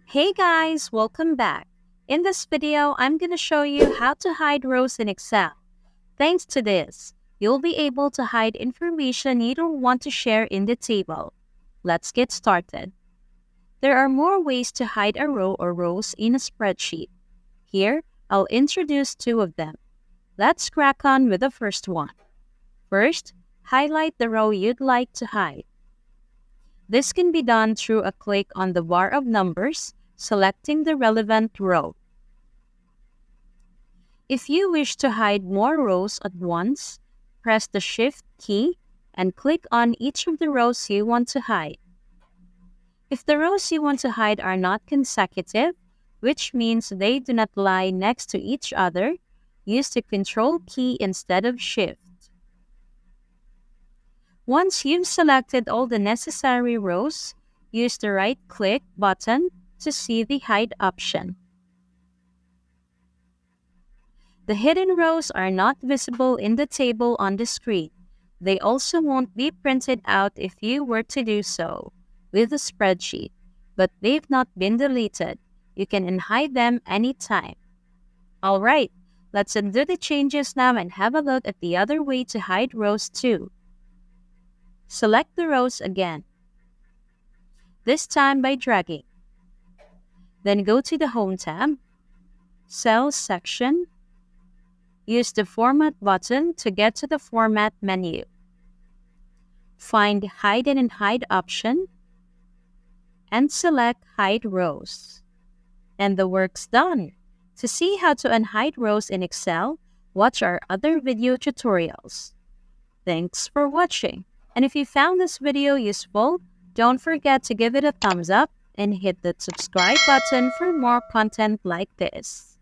Hey guys, welcome back. In this video, I'm going to show you how to hide rows in Excel. Thanks to this, you'll be able to hide information you don't want to share in the table. Let's get started. There are more ways to hide a row or rows in a spreadsheet. Here, I'll introduce two of them. Let's crack on with the first one. First, highlight the row you'd like to hide. This can be done through a click on the bar of numbers, selecting the relevant row. If you wish to hide more rows at once, press the Shift key and click on each of the rows you want to hide. If the rows you want to hide are not consecutive, which means they do not lie next to each other, use the Control key instead of Shift. Once you've selected all the necessary rows, use the right-click button to see the Hide option. The hidden rows are not visible in the table on the screen. They also won't be printed out if you were to do so with the spreadsheet, but they've not been deleted. You can unhide them anytime. Alright, let's undo the changes now and have a look at the other way to hide rows too. Select the rows again, this time by dragging. Then go to the Home tab, Cells section. Use the Format button to get to the Format menu. Find Hide and Hide option and select Hide Rows. And the work's done. To see how to unhide rows in Excel, watch our other video tutorials. Thanks for watching. And if you found this video useful, don't forget to give it a thumbs up and hit the subscribe button for more content like this.